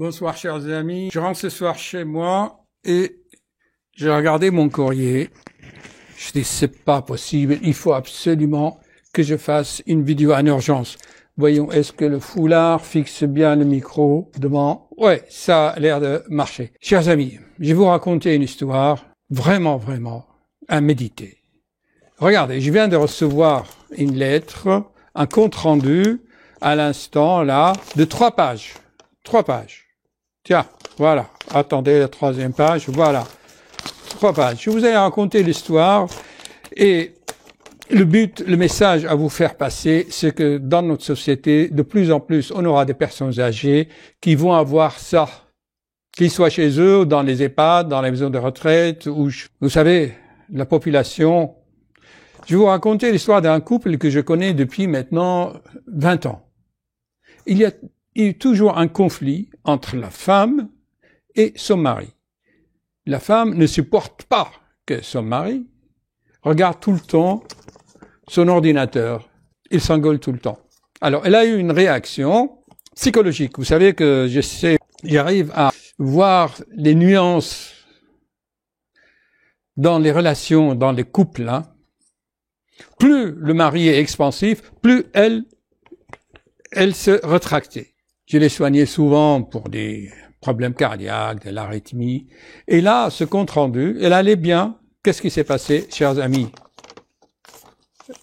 Bonsoir chers amis, je rentre ce soir chez moi et j'ai regardé mon courrier. Je dis c'est pas possible, il faut absolument que je fasse une vidéo en urgence. Voyons, est-ce que le foulard fixe bien le micro devant? Ouais, ça a l'air de marcher. Chers amis, je vais vous raconter une histoire vraiment à méditer. Regardez, je viens de recevoir une lettre, un compte rendu à l'instant là de 3 pages. 3 pages. Tiens, voilà. Attendez la 3e page. Voilà. 3 pages. Je vous ai raconté l'histoire et le message à vous faire passer, c'est que dans notre société, de plus en plus, on aura des personnes âgées qui vont avoir ça. Qu'ils soient chez eux, ou dans les EHPAD, dans les maisons de retraite, ou, vous savez, la population. Je vais vous raconter l'histoire d'un couple que je connais depuis maintenant 20 ans. Il y a toujours un conflit entre la femme et son mari. La femme ne supporte pas que son mari regarde tout le temps son ordinateur. Il s'engueule tout le temps. Alors, elle a eu une réaction psychologique. Vous savez que j'arrive à voir les nuances dans les relations, dans les couples. Hein. Plus le mari est expansif, plus elle se rétractait. Je l'ai soignée souvent pour des problèmes cardiaques, de l'arythmie. Et là, ce compte rendu, elle allait bien. Qu'est-ce qui s'est passé, chers amis?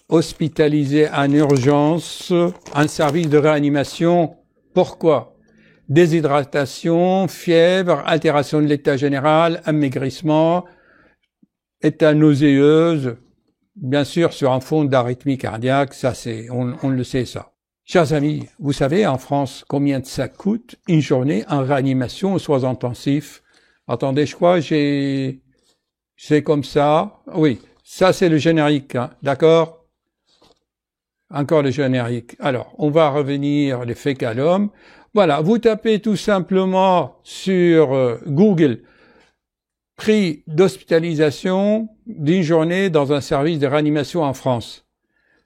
Hospitalisée en urgence, un service de réanimation. Pourquoi? Déshydratation, fièvre, altération de l'état général, amaigrissement, état nauséeuse, bien sûr sur un fond d'arythmie cardiaque, ça on le sait ça. Chers amis, vous savez en France combien ça coûte une journée en réanimation aux soins intensifs? Attendez, je crois c'est comme ça. Oui, ça c'est le générique, hein, d'accord? Encore le générique. Alors, on va revenir les fécalums. Voilà, vous tapez tout simplement sur Google prix d'hospitalisation d'une journée dans un service de réanimation en France.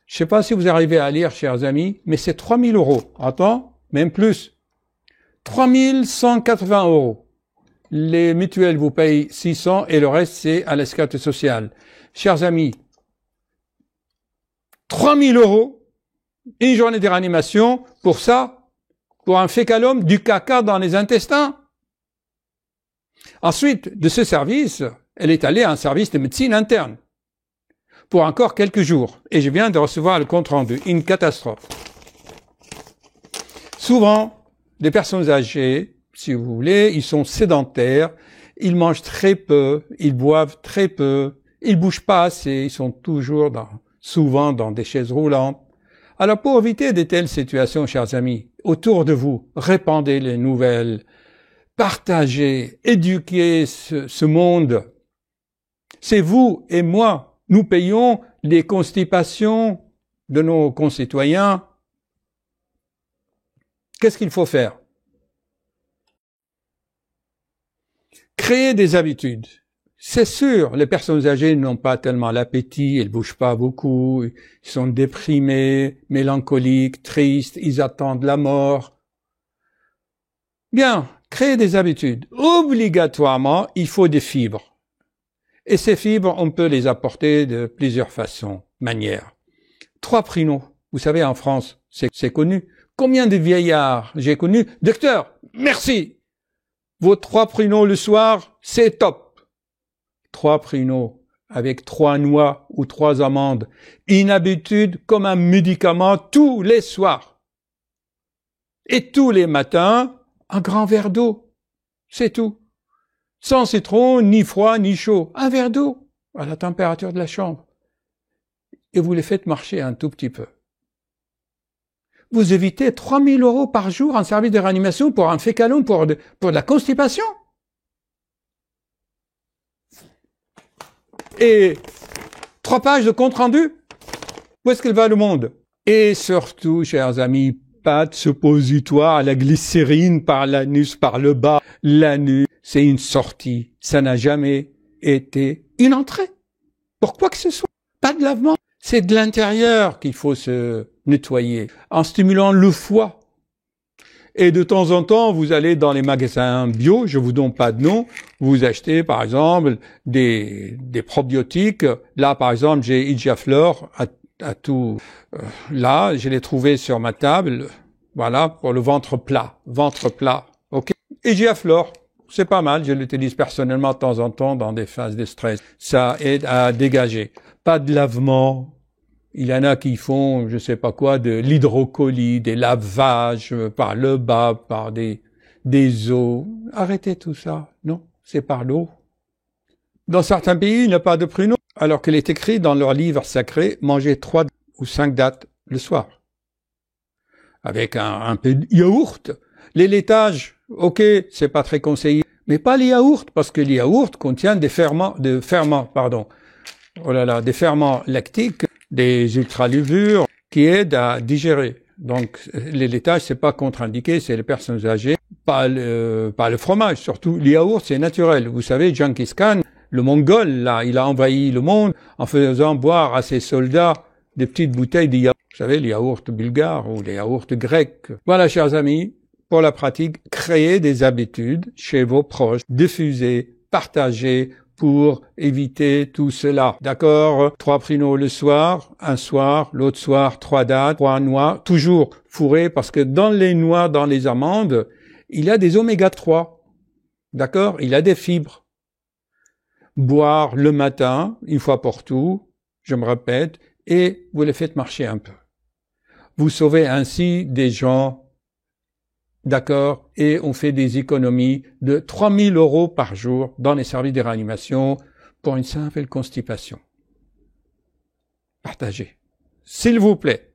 Je ne sais pas si vous arrivez à lire, chers amis, mais c'est 3 000 €. Attends, même plus. 3 180 €. Les mutuelles vous payent 600 et le reste, c'est à la sécurité sociale. Chers amis, 3 000 €, une journée de réanimation, pour ça, pour un fécalum, du caca dans les intestins. Ensuite, de ce service, elle est allée à un service de médecine interne pour encore quelques jours. Et je viens de recevoir le compte rendu. Une catastrophe. Souvent, les personnes âgées, si vous voulez, ils sont sédentaires, ils mangent très peu, ils boivent très peu, ils bougent pas assez, ils sont toujours souvent dans des chaises roulantes. Alors, pour éviter de telles situations, chers amis, autour de vous, répandez les nouvelles, partagez, éduquez ce monde. C'est vous et moi. Nous payons les constipations de nos concitoyens. Qu'est-ce qu'il faut faire? Créer des habitudes. C'est sûr, les personnes âgées n'ont pas tellement l'appétit, elles bougent pas beaucoup, ils sont déprimés, mélancoliques, tristes, ils attendent la mort. Bien, créer des habitudes. Obligatoirement, il faut des fibres. Et ces fibres, on peut les apporter de plusieurs manières. 3 pruneaux. Vous savez, en France, c'est connu. Combien de vieillards j'ai connus? Docteur, merci! Vos 3 pruneaux le soir, c'est top. 3 pruneaux avec 3 noix ou 3 amandes. Une habitude comme un médicament tous les soirs. Et tous les matins, un grand verre d'eau. C'est tout. Sans citron, ni froid, ni chaud. Un verre d'eau à la température de la chambre. Et vous les faites marcher un tout petit peu. Vous évitez 3 000 € par jour en service de réanimation pour un fécalum, pour de la constipation. Et 3 pages de compte rendu. Où est-ce qu'il va le monde? Et surtout, chers amis, pas de suppositoire à la glycérine par l'anus, par le bas. L'anus, c'est une sortie. Ça n'a jamais été une entrée. Pour quoi que ce soit. Pas de lavement. C'est de l'intérieur qu'il faut se nettoyer. En stimulant le foie. Et de temps en temps, vous allez dans les magasins bio, je vous donne pas de nom, vous achetez par exemple des probiotiques. Là, par exemple, j'ai Idiaflor à tout. Là, je l'ai trouvé sur ma table. Voilà, pour le ventre plat. Ventre plat. OK. Idiaflor. C'est pas mal, je l'utilise personnellement de temps en temps dans des phases de stress. Ça aide à dégager. Pas de lavement. Il y en a qui font, je sais pas quoi, de l'hydrocolie, des lavages par le bas, par des eaux. Arrêtez tout ça. Non, c'est par l'eau. Dans certains pays, il n'y a pas de pruneaux, alors qu'il est écrit dans leur livre sacré, manger 3 ou 5 dattes le soir. Avec un peu de yaourt. Les laitages, ok, c'est pas très conseillé, mais pas les yaourts, parce que les yaourts contiennent des ferments lactiques, des ultralevures qui aident à digérer. Donc, les laitages, c'est pas contre-indiqué, c'est les personnes âgées, pas le fromage, surtout. Les yaourts, c'est naturel. Vous savez, Genghis Khan, le Mongol, là, il a envahi le monde en faisant boire à ses soldats des petites bouteilles de yaourt. Vous savez, les yaourts bulgares ou les yaourts grecs. Voilà, chers amis, pour la pratique, créez des habitudes chez vos proches, diffusez, partagez pour éviter tout cela. D'accord? 3 pruneaux le soir, un soir, l'autre soir, 3 dattes, 3 noix, toujours fourrées parce que dans les noix, dans les amandes, il y a des oméga 3. D'accord? Il y a des fibres. Boire le matin, une fois pour tout, je me répète, et vous les faites marcher un peu. Vous sauvez ainsi des gens, d'accord, et on fait des économies de 3 000 € par jour dans les services de réanimation pour une simple constipation. Partagez, s'il vous plaît.